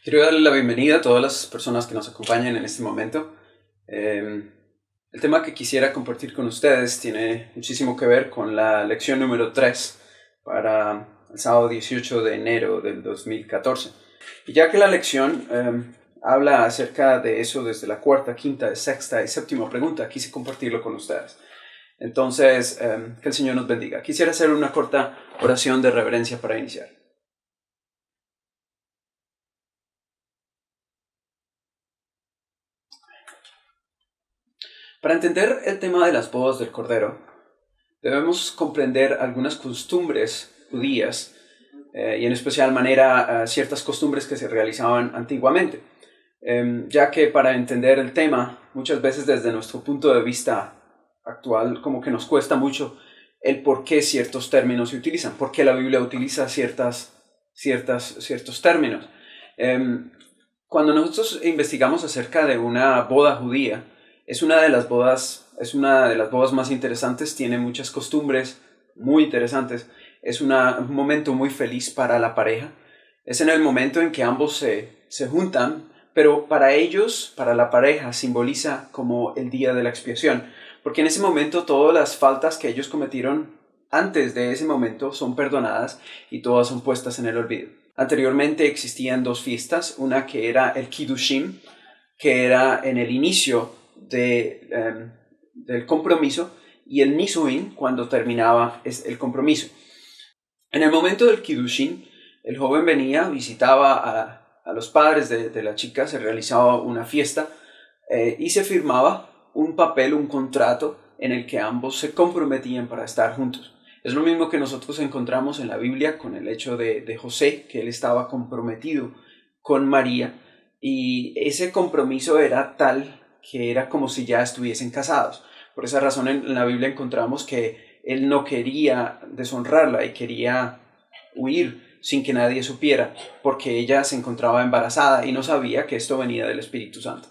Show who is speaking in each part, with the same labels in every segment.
Speaker 1: Quiero darle la bienvenida a todas las personas que nos acompañan en este momento. El tema que quisiera compartir con ustedes tiene muchísimo que ver con la lección número 3 para el sábado 18 de enero del 2014. Y ya que la lección habla acerca de eso desde la cuarta, quinta, sexta y séptima pregunta, quise compartirlo con ustedes. Entonces, que el Señor nos bendiga. Quisiera hacer una corta oración de reverencia para iniciar. Para entender el tema de las bodas del Cordero, debemos comprender algunas costumbres judías y en especial manera ciertas costumbres que se realizaban antiguamente, ya que para entender el tema, muchas veces desde nuestro punto de vista actual, como que nos cuesta mucho el por qué ciertos términos se utilizan, por qué la Biblia utiliza ciertos términos. Cuando nosotros investigamos acerca de una boda judía, es una de las bodas más interesantes, tiene muchas costumbres muy interesantes, es un momento muy feliz para la pareja, es en el momento en que ambos se juntan, pero para ellos, para la pareja, simboliza como el día de la expiación, porque en ese momento todas las faltas que ellos cometieron antes de ese momento son perdonadas y todas son puestas en el olvido. Anteriormente existían dos fiestas, una que era el Kiddushim, que era en el inicio del compromiso, y el Nisuin cuando terminaba el compromiso. En el momento del Kiddushin, el joven venía, visitaba a los padres de la chica, se realizaba una fiesta y se firmaba un papel, un contrato en el que ambos se comprometían para estar juntos. Es lo mismo que nosotros encontramos en la Biblia con el hecho de José, que él estaba comprometido con María, y ese compromiso era tal que era como si ya estuviesen casados. Por esa razón en la Biblia encontramos que él no quería deshonrarla y quería huir sin que nadie supiera, porque ella se encontraba embarazada y no sabía que esto venía del Espíritu Santo.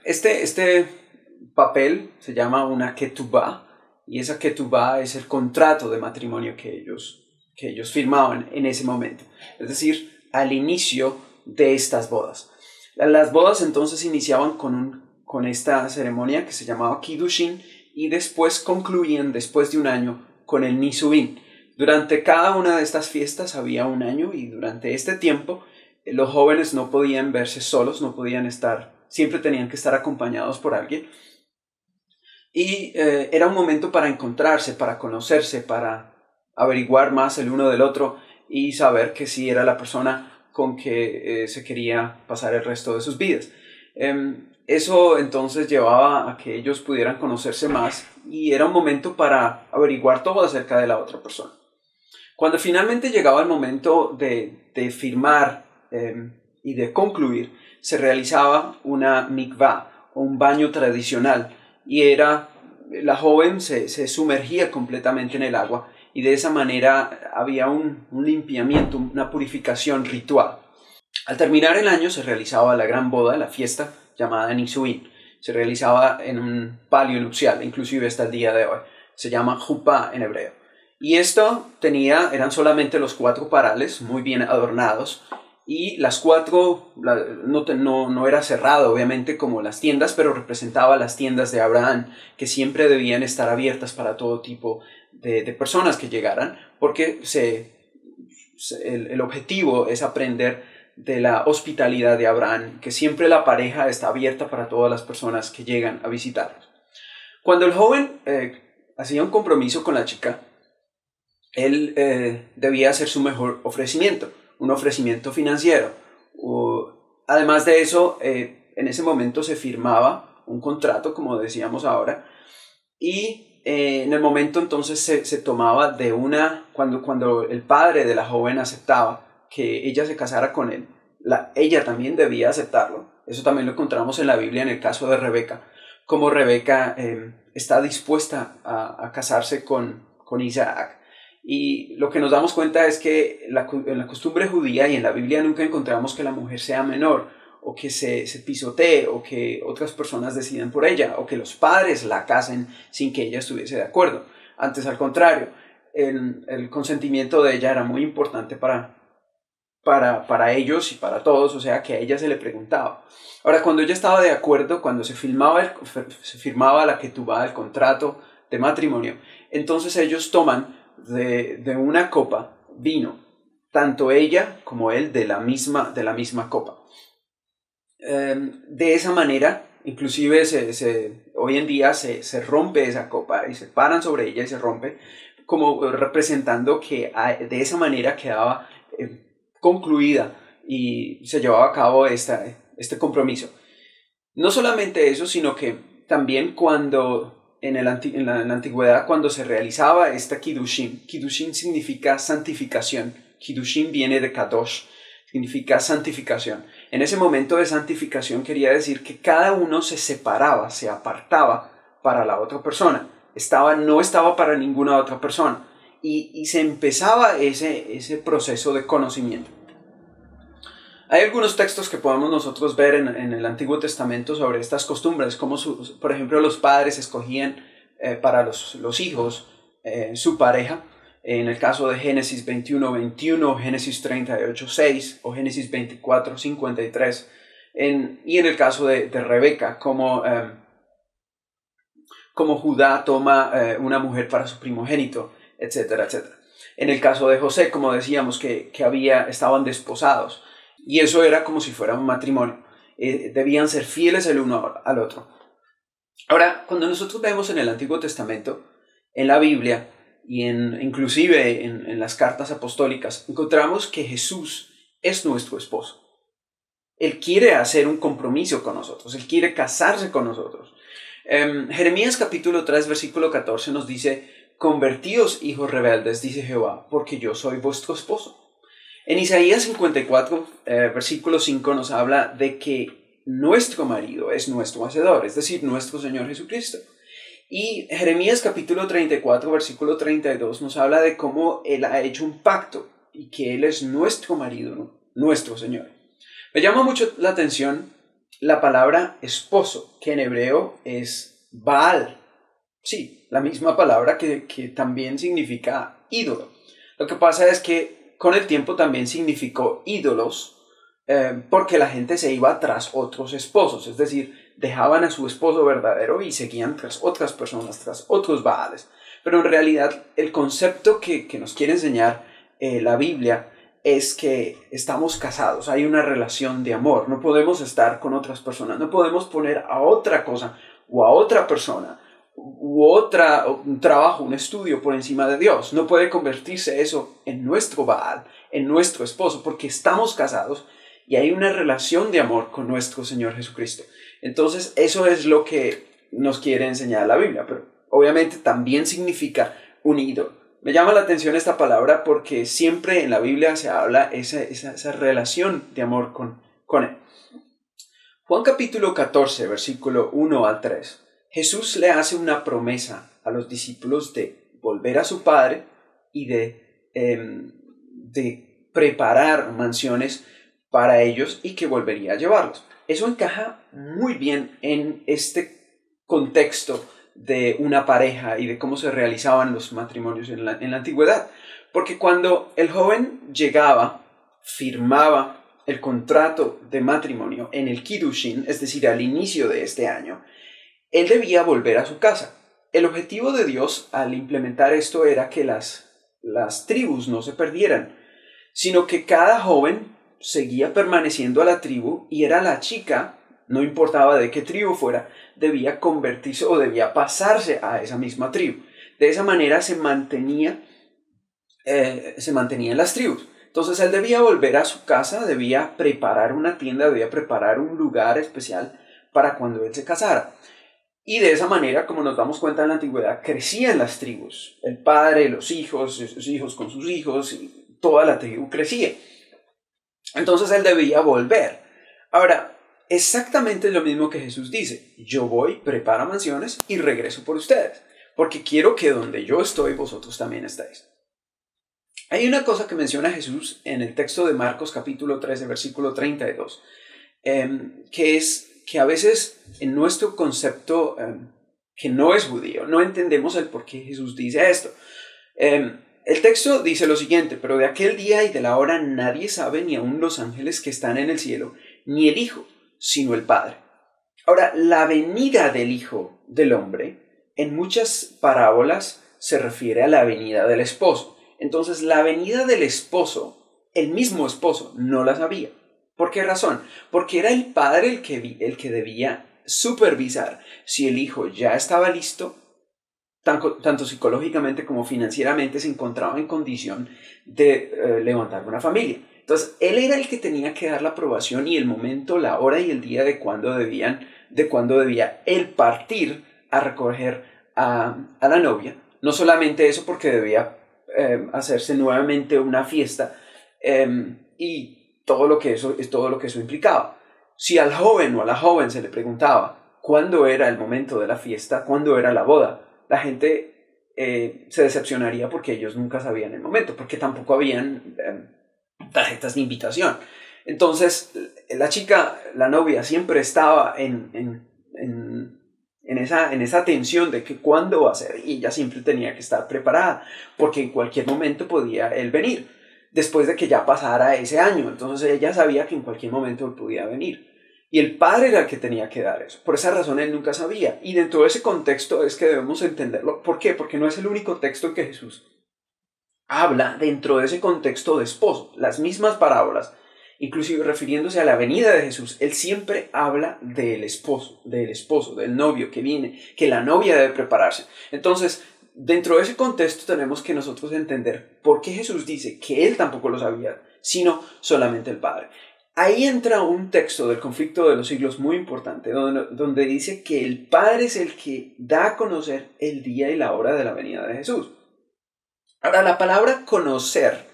Speaker 1: Este papel se llama una ketubá, y esa ketubá es el contrato de matrimonio que ellos firmaban en ese momento, es decir, al inicio de estas bodas. Las bodas entonces iniciaban con esta ceremonia que se llamaba Kiddushin y después concluían, después de un año, con el Nisuin. Durante cada una de estas fiestas había un año, y durante este tiempo los jóvenes no podían verse solos, no podían siempre tenían que estar acompañados por alguien. Y era un momento para encontrarse, para conocerse, para averiguar más el uno del otro y saber que sí era la persona con que se quería pasar el resto de sus vidas. Eso entonces llevaba a que ellos pudieran conocerse más y era un momento para averiguar todo acerca de la otra persona. Cuando finalmente llegaba el momento de firmar y de concluir, se realizaba una mikvah o un baño tradicional, y la joven se sumergía completamente en el agua, y de esa manera había un limpiamiento, una purificación ritual. Al terminar el año se realizaba la gran boda, la fiesta llamada Nisuin. Se realizaba en un palio nupcial, inclusive hasta el día de hoy. Se llama Jupá en hebreo. Y esto eran solamente los 4 parales, muy bien adornados, y las 4, no era cerrado obviamente como las tiendas, pero representaba las tiendas de Abraham, que siempre debían estar abiertas para todo tipo de personas que llegaran, porque el objetivo es aprender de la hospitalidad de Abraham, que siempre la pareja está abierta para todas las personas que llegan a visitarlos. Cuando el joven hacía un compromiso con la chica, él debía hacer su mejor ofrecimiento, un ofrecimiento financiero. Además de eso, en ese momento se firmaba un contrato, como decíamos ahora, y en el momento entonces se tomaba cuando el padre de la joven aceptaba que ella se casara con él, ella también debía aceptarlo. Eso también lo encontramos en la Biblia en el caso de Rebeca, como Rebeca está dispuesta a casarse con Isaac. Y lo que nos damos cuenta es que en la costumbre judía y en la Biblia nunca encontramos que la mujer sea menor, o que se pisotee, o que otras personas decidan por ella, o que los padres la casen sin que ella estuviese de acuerdo. Antes, al contrario, el consentimiento de ella era muy importante para para ellos y para todos, o sea que a ella se le preguntaba. Ahora, cuando ella estaba de acuerdo, cuando se firmaba la ketubá, el contrato de matrimonio, entonces ellos toman de una copa vino, tanto ella como él de la misma copa. De esa manera, inclusive hoy en día se rompe esa copa y se paran sobre ella y se rompe, como representando que de esa manera quedaba concluida y se llevaba a cabo este compromiso. No solamente eso, sino que también cuando en la antigüedad, cuando se realizaba esta Kiddushin significa santificación. Kiddushin viene de Kadosh, significa santificación. En ese momento de santificación quería decir que cada uno se separaba, se apartaba para la otra persona. No estaba para ninguna otra persona. Y se empezaba ese proceso de conocimiento. Hay algunos textos que podemos nosotros ver en el Antiguo Testamento sobre estas costumbres, como por ejemplo los padres escogían para los hijos su pareja, en el caso de Génesis 21:21, Génesis 38:6 o Génesis 24:53, y en el caso de Rebeca, como Judá toma una mujer para su primogénito, etcétera, etcétera. En el caso de José, como decíamos, que estaban desposados. Y eso era como si fuera un matrimonio. Debían ser fieles el uno al otro. Ahora, cuando nosotros vemos en el Antiguo Testamento, en la Biblia, y inclusive en las cartas apostólicas, encontramos que Jesús es nuestro esposo. Él quiere hacer un compromiso con nosotros. Él quiere casarse con nosotros. Jeremías capítulo 3, versículo 14 nos dice: convertíos, hijos rebeldes, dice Jehová, porque yo soy vuestro esposo. En Isaías 54, versículo 5 nos habla de que nuestro marido es nuestro hacedor, es decir, nuestro Señor Jesucristo. Y Jeremías capítulo 34, versículo 32 nos habla de cómo Él ha hecho un pacto y que Él es nuestro marido, ¿no? Nuestro Señor. Me llama mucho la atención la palabra esposo, que en hebreo es Baal. Sí, la misma palabra que también significa ídolo. Lo que pasa es que con el tiempo también significó ídolos, porque la gente se iba tras otros esposos, es decir, dejaban a su esposo verdadero y seguían tras otras personas, tras otros Baales. Pero en realidad el concepto que nos quiere enseñar la Biblia es que estamos casados, hay una relación de amor, no podemos estar con otras personas, no podemos poner a otra cosa o a otra persona un trabajo, un estudio por encima de Dios. No puede convertirse eso en nuestro Baal, en nuestro esposo, porque estamos casados y hay una relación de amor con nuestro Señor Jesucristo. Entonces eso es lo que nos quiere enseñar la Biblia, pero obviamente también significa un ídolo. Me llama la atención esta palabra porque siempre en la Biblia se habla esa relación de amor con Él. Juan capítulo 14, versículo 1 al 3. Jesús le hace una promesa a los discípulos de volver a su Padre y de preparar mansiones para ellos y que volvería a llevarlos. Eso encaja muy bien en este contexto de una pareja y de cómo se realizaban los matrimonios en la antigüedad. Porque cuando el joven llegaba, firmaba el contrato de matrimonio en el Kiddushin, es decir, al inicio de este año, él debía volver a su casa. El objetivo de Dios al implementar esto era que las tribus no se perdieran, sino que cada joven seguía permaneciendo a la tribu y era la chica, no importaba de qué tribu fuera, debía convertirse o debía pasarse a esa misma tribu. De esa manera se mantenían las tribus. Entonces él debía volver a su casa, debía preparar una tienda, debía preparar un lugar especial para cuando él se casara. Y de esa manera, como nos damos cuenta en la antigüedad, crecían las tribus. El padre, los hijos, sus hijos con sus hijos, y toda la tribu crecía. Entonces él debía volver. Ahora, exactamente lo mismo que Jesús dice. Yo voy, preparo mansiones y regreso por ustedes. Porque quiero que donde yo estoy, vosotros también estáis. Hay una cosa que menciona Jesús en el texto de Marcos capítulo 13, versículo 32, que es que a veces en nuestro concepto que no es judío, no entendemos el por qué Jesús dice esto. El texto dice lo siguiente: pero de aquel día y de la hora nadie sabe, ni aun los ángeles que están en el cielo, ni el Hijo, sino el Padre. Ahora, la venida del Hijo del Hombre en muchas parábolas se refiere a la venida del esposo. Entonces, la venida del esposo, el mismo esposo, no la sabía. ¿Por qué razón? Porque era el padre el que debía supervisar si el hijo ya estaba listo, tanto psicológicamente como financieramente se encontraba en condición de levantar una familia. Entonces, él era el que tenía que dar la aprobación y el momento, la hora y el día de cuándo debía él partir a recoger a la novia. No solamente eso, porque debía hacerse nuevamente una fiesta y todo lo que eso implicaba. Si al joven o a la joven se le preguntaba cuándo era el momento de la fiesta, cuándo era la boda, la gente se decepcionaría porque ellos nunca sabían el momento, porque tampoco habían tarjetas de invitación. Entonces, la novia, siempre estaba en esa tensión de que cuándo va a ser, y ella siempre tenía que estar preparada, porque en cualquier momento podía él venir, después de que ya pasara ese año. Entonces ella sabía que en cualquier momento él podía venir. Y el padre era el que tenía que dar eso. Por esa razón él nunca sabía. Y dentro de ese contexto es que debemos entenderlo. ¿Por qué? Porque no es el único texto en que Jesús habla dentro de ese contexto de esposo. Las mismas parábolas, inclusive refiriéndose a la venida de Jesús, él siempre habla del esposo, del novio que viene, que la novia debe prepararse. Entonces, dentro de ese contexto tenemos que nosotros entender por qué Jesús dice que él tampoco lo sabía, sino solamente el Padre. Ahí entra un texto del conflicto de los siglos muy importante, donde dice que el Padre es el que da a conocer el día y la hora de la venida de Jesús. Ahora, la palabra conocer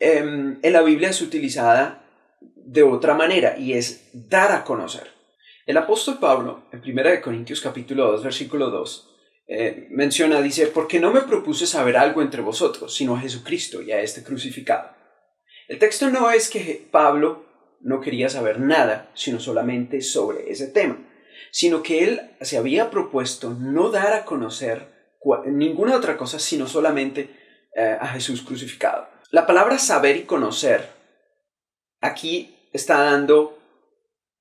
Speaker 1: en la Biblia es utilizada de otra manera y es dar a conocer. El apóstol Pablo, en 1 Corintios capítulo 2, versículo 2, dice: porque no me propuse saber algo entre vosotros, sino a Jesucristo y a este crucificado. El texto no es que Pablo no quería saber nada, sino solamente sobre ese tema, sino que él se había propuesto no dar a conocer ninguna otra cosa, sino solamente a Jesús crucificado. La palabra saber y conocer aquí está dando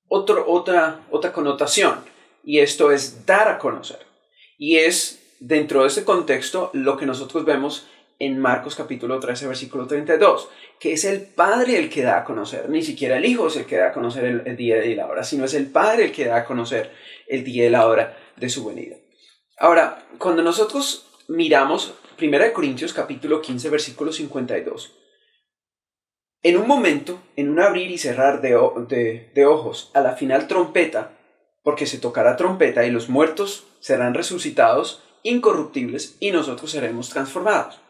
Speaker 1: otra connotación, y esto es dar a conocer. Y es dentro de este contexto lo que nosotros vemos en Marcos capítulo 13, versículo 32, que es el Padre el que da a conocer. Ni siquiera el Hijo es el que da a conocer el día y la hora, sino es el Padre el que da a conocer el día y la hora de su venida. Ahora, cuando nosotros miramos 1 Corintios capítulo 15, versículo 52, en un momento, en un abrir y cerrar de ojos, a la final trompeta, porque se tocará trompeta y los muertos serán resucitados incorruptibles y nosotros seremos transformados.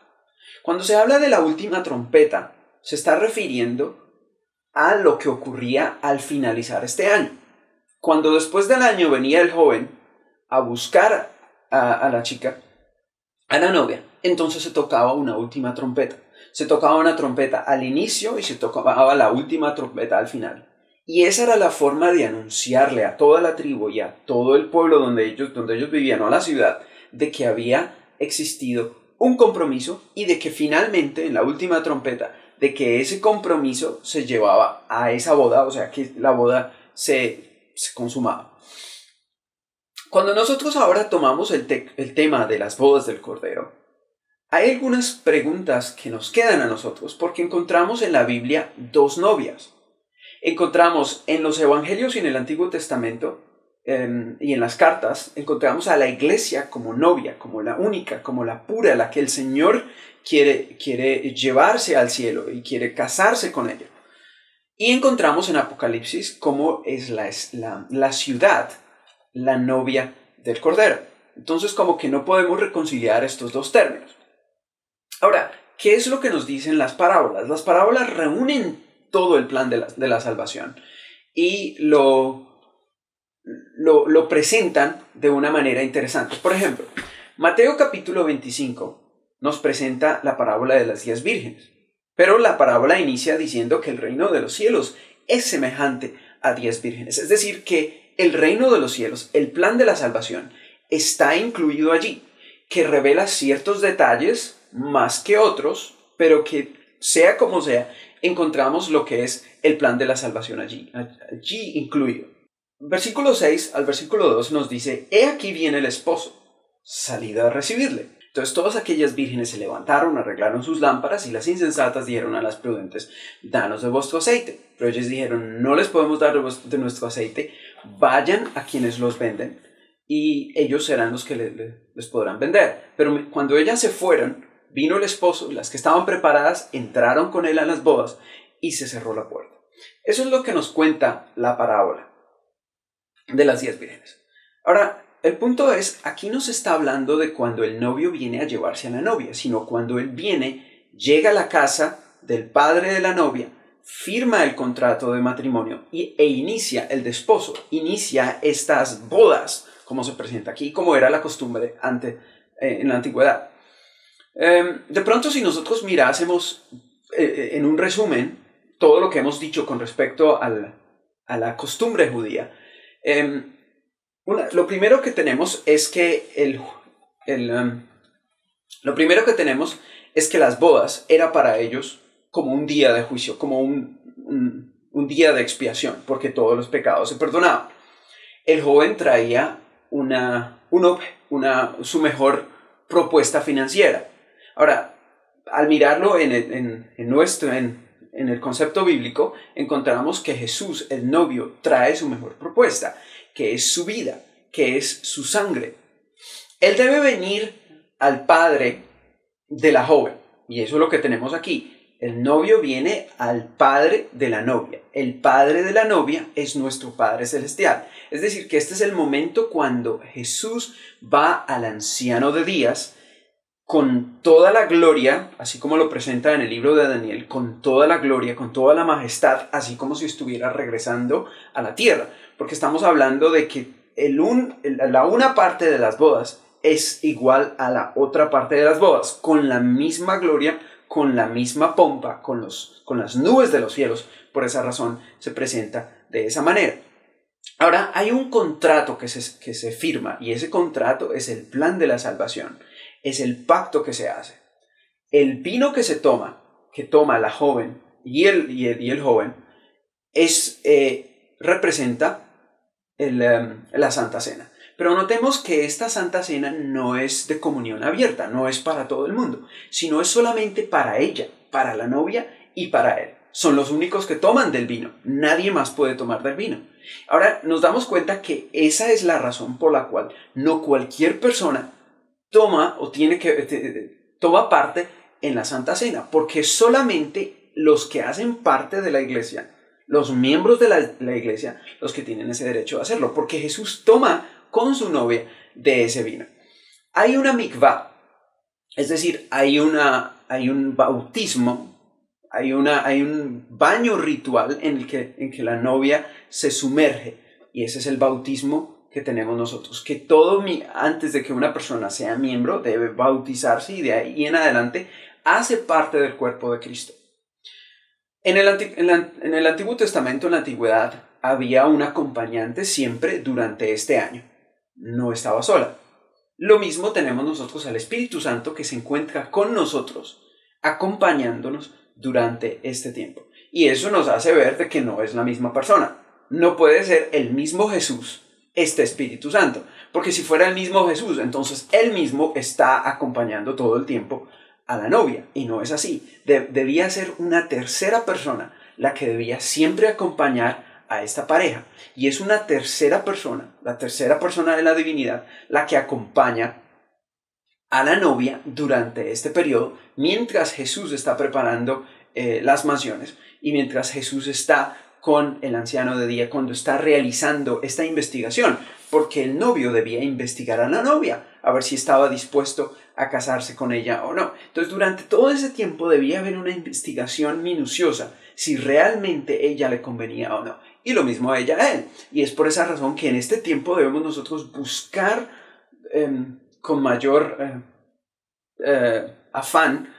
Speaker 1: Cuando se habla de la última trompeta, se está refiriendo a lo que ocurría al finalizar este año. Cuando después del año venía el joven a buscar a la chica, a la novia, entonces se tocaba una última trompeta. Se tocaba una trompeta al inicio y se tocaba la última trompeta al final. Y esa era la forma de anunciarle a toda la tribu y a todo el pueblo donde ellos vivían, o a la ciudad, de que había existido un compromiso y de que finalmente, en la última trompeta, de que ese compromiso se llevaba a esa boda, o sea, que la boda se consumaba. Cuando nosotros ahora tomamos el tema de las bodas del Cordero, hay algunas preguntas que nos quedan a nosotros porque encontramos en la Biblia dos novias. Encontramos en los evangelios y en el Antiguo Testamento y en las cartas, encontramos a la iglesia como novia, como la única, como la pura, la que el Señor quiere llevarse al cielo y quiere casarse con ella. Y encontramos en Apocalipsis cómo es la ciudad, la novia del Cordero. Entonces, como que no podemos reconciliar estos dos términos. Ahora, ¿qué es lo que nos dicen las parábolas? Las parábolas reúnen todo el plan de la salvación y lo presentan de una manera interesante. Por ejemplo, Mateo capítulo 25 nos presenta la parábola de las 10 vírgenes, pero la parábola inicia diciendo que el reino de los cielos es semejante a 10 vírgenes, es decir, que el reino de los cielos, el plan de la salvación, está incluido allí, que revela ciertos detalles más que otros, pero que sea como sea, encontramos lo que es el plan de la salvación allí incluido. Versículo 6 al versículo 2 nos dice: He aquí viene el esposo, salid a recibirle. Entonces todas aquellas vírgenes se levantaron, arreglaron sus lámparas, y las insensatas dijeron a las prudentes: Danos de vuestro aceite. Pero ellos dijeron: No les podemos dar de nuestro aceite, vayan a quienes los venden, y ellos serán los que les podrán vender. Pero cuando ellas se fueron, vino el esposo, y las que estaban preparadas entraron con él a las bodas, y se cerró la puerta. Eso es lo que nos cuenta la parábola de las 10 vírgenes. Ahora, el punto es, aquí no se está hablando de cuando el novio viene a llevarse a la novia, sino cuando él viene, llega a la casa del padre de la novia, firma el contrato de matrimonio e inicia el desposo, inicia estas bodas, como se presenta aquí, como era la costumbre en la antigüedad. De pronto, si nosotros mirásemos en un resumen todo lo que hemos dicho con respecto a la costumbre judía, lo primero que tenemos es que las bodas era para ellos como un día de juicio, como un día de expiación, porque todos los pecados se perdonaban. El joven traía su mejor propuesta financiera. Ahora, al mirarlo en el concepto bíblico, encontramos que Jesús, el novio, trae su mejor propuesta, que es su vida, que es su sangre. Él debe venir al padre de la joven, y eso es lo que tenemos aquí. El novio viene al padre de la novia. El padre de la novia es nuestro Padre Celestial. Es decir, que este es el momento cuando Jesús va al anciano de días con toda la gloria, así como lo presenta en el libro de Daniel, con toda la gloria, con toda la majestad, así como si estuviera regresando a la tierra. Porque estamos hablando de que la una parte de las bodas es igual a la otra parte de las bodas, con la misma gloria, con la misma pompa, con las nubes de los cielos. Por esa razón se presenta de esa manera. Ahora, hay un contrato que se firma, y ese contrato es el plan de la salvación. Es el pacto que se hace. El vino que toma la joven y el joven, representa la Santa Cena. Pero notemos que esta Santa Cena no es de comunión abierta, no es para todo el mundo, sino es solamente para ella, para la novia y para él. Son los únicos que toman del vino. Nadie más puede tomar del vino. Ahora nos damos cuenta que esa es la razón por la cual no cualquier persona toma parte en la Santa Cena, porque solamente los que hacen parte de la iglesia, los miembros de la iglesia, los que tienen ese derecho de hacerlo, porque Jesús toma con su novia de ese vino. Hay una mikvah, es decir, hay un bautismo, hay un baño ritual en que la novia se sumerge, y ese es el bautismo que tenemos nosotros, que antes de que una persona sea miembro debe bautizarse, y de ahí en adelante hace parte del cuerpo de Cristo. En el Antiguo Testamento, en la Antigüedad, había un acompañante siempre durante este año. No estaba sola. Lo mismo tenemos nosotros al Espíritu Santo, que se encuentra con nosotros, acompañándonos durante este tiempo. Y eso nos hace ver de que no es la misma persona. No puede ser el mismo Jesús este Espíritu Santo, porque si fuera el mismo Jesús, entonces él mismo está acompañando todo el tiempo a la novia, y no es así. Debía ser una tercera persona la que debía siempre acompañar a esta pareja, y es una tercera persona, la tercera persona de la divinidad, la que acompaña a la novia durante este periodo, mientras Jesús está preparando las mansiones, y mientras Jesús está con el anciano de día cuando está realizando esta investigación, porque el novio debía investigar a la novia, a ver si estaba dispuesto a casarse con ella o no. Entonces, durante todo ese tiempo debía haber una investigación minuciosa, si realmente ella le convenía o no, y lo mismo a ella a él. Y es por esa razón que en este tiempo debemos nosotros buscar con mayor afán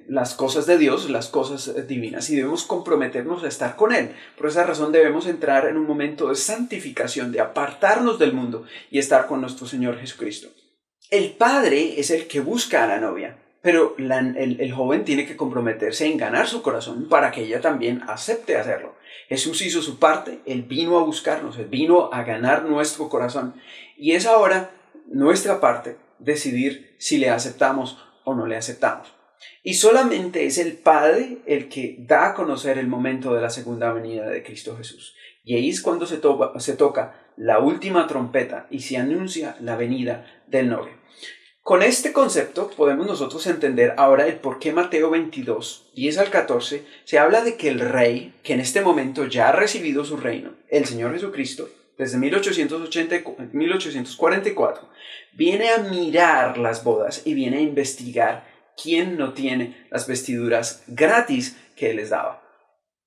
Speaker 1: las cosas de Dios, las cosas divinas, y debemos comprometernos a estar con Él. Por esa razón debemos entrar en un momento de santificación, de apartarnos del mundo y estar con nuestro Señor Jesucristo. El Padre es el que busca a la novia, pero el joven tiene que comprometerse en ganar su corazón para que ella también acepte hacerlo. Jesús hizo su parte, Él vino a buscarnos, Él vino a ganar nuestro corazón. Y es ahora nuestra parte decidir si le aceptamos o no le aceptamos. Y solamente es el Padre el que da a conocer el momento de la segunda venida de Cristo Jesús. Y ahí es cuando se toca la última trompeta y se anuncia la venida del novio. Con este concepto podemos nosotros entender ahora el por qué Mateo 22, 10 al 14, se habla de que el rey, que en este momento ya ha recibido su reino, el Señor Jesucristo, desde 1844, viene a mirar las bodas y viene a investigar quién no tiene las vestiduras gratis que Él les daba.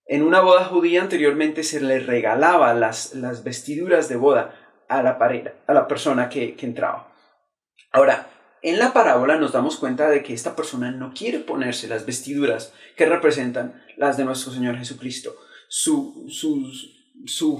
Speaker 1: En una boda judía anteriormente se le regalaba las vestiduras de boda a la persona que entraba. Ahora, en la parábola nos damos cuenta de que esta persona no quiere ponerse las vestiduras que representan las de nuestro Señor Jesucristo. Su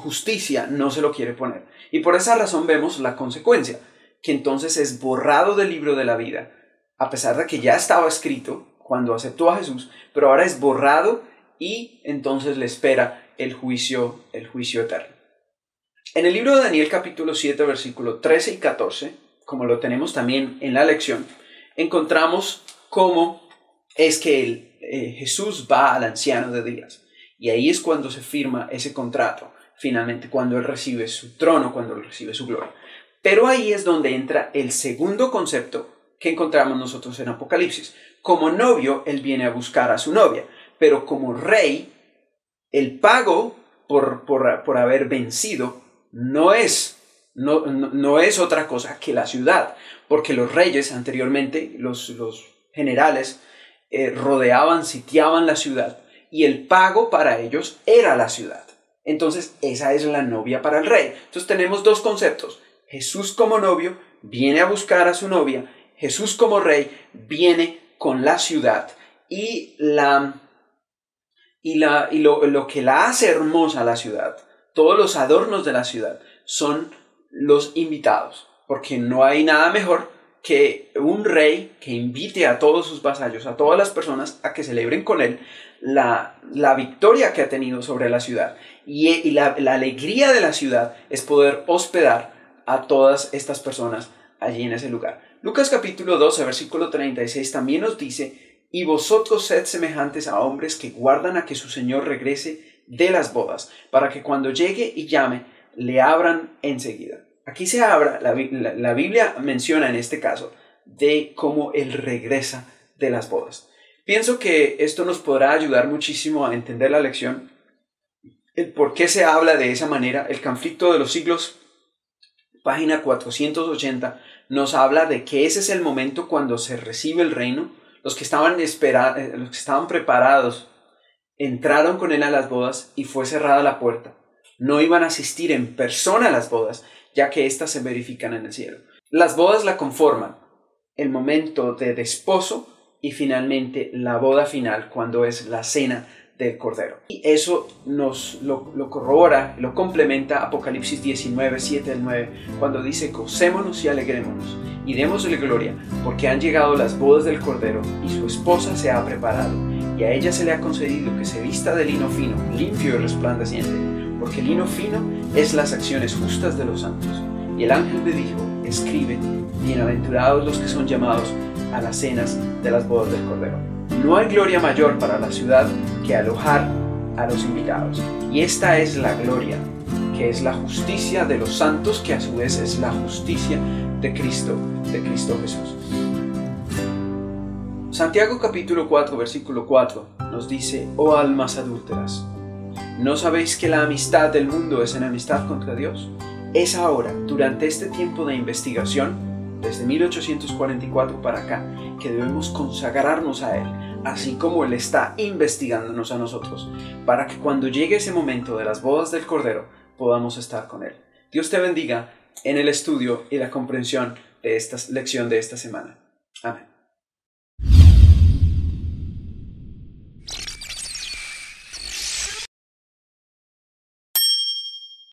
Speaker 1: justicia no se lo quiere poner. Y por esa razón vemos la consecuencia, que entonces es borrado del libro de la vida, a pesar de que ya estaba escrito cuando aceptó a Jesús, pero ahora es borrado y entonces le espera el juicio eterno. En el libro de Daniel capítulo 7, versículo 13 y 14, como lo tenemos también en la lección, encontramos cómo es que Jesús va al anciano de días. Y ahí es cuando se firma ese contrato, finalmente, cuando Él recibe su trono, cuando Él recibe su gloria. Pero ahí es donde entra el segundo concepto que encontramos nosotros en Apocalipsis. Como novio, Él viene a buscar a su novia, pero como rey, el pago por haber vencido no es otra cosa que la ciudad, porque los reyes anteriormente, los generales, rodeaban, sitiaban la ciudad, y el pago para ellos era la ciudad. Entonces esa es la novia para el rey. Entonces tenemos dos conceptos. Jesús como novio viene a buscar a su novia, Jesús como rey viene con la ciudad, y lo que la hace hermosa la ciudad, todos los adornos de la ciudad son los invitados, porque no hay nada mejor que un rey que invite a todos sus vasallos, a todas las personas, a que celebren con él la victoria que ha tenido sobre la ciudad. Y la alegría de la ciudad es poder hospedar a todas estas personas allí en ese lugar. Lucas capítulo 12, versículo 36 también nos dice: y vosotros sed semejantes a hombres que guardan a que su Señor regrese de las bodas, para que cuando llegue y llame, le abran enseguida. Aquí se abra, la Biblia menciona en este caso de cómo Él regresa de las bodas. Pienso que esto nos podrá ayudar muchísimo a entender la lección, el por qué se habla de esa manera. El conflicto de los siglos, página 480, nos habla de que ese es el momento cuando se recibe el reino. Los que estaban preparados entraron con Él a las bodas y fue cerrada la puerta. No iban a asistir en persona a las bodas, ya que éstas se verifican en el cielo. Las bodas la conforman el momento de desposo y finalmente la boda final, cuando es la cena del Cordero. Y eso nos lo corrobora, lo complementa Apocalipsis 19, 7 al 9, cuando dice: gocémonos y alegrémonos y démosle gloria, porque han llegado las bodas del Cordero y su esposa se ha preparado, y a ella se le ha concedido que se vista de lino fino, limpio y resplandeciente, porque el lino fino es las acciones justas de los santos. Y el ángel me dijo: escribe, bienaventurados los que son llamados a las cenas de las bodas del Cordero. No hay gloria mayor para la ciudad que alojar a los invitados. Y esta es la gloria, que es la justicia de los santos, que a su vez es la justicia de Cristo Jesús. Santiago capítulo 4, versículo 4 nos dice: oh almas adúlteras, ¿no sabéis que la amistad del mundo es enemistad contra Dios? Es ahora, durante este tiempo de investigación, desde 1844 para acá, que debemos consagrarnos a Él, así como Él está investigándonos a nosotros, para que cuando llegue ese momento de las bodas del Cordero, podamos estar con Él. Dios te bendiga en el estudio y la comprensión de esta lección de esta semana. Amén.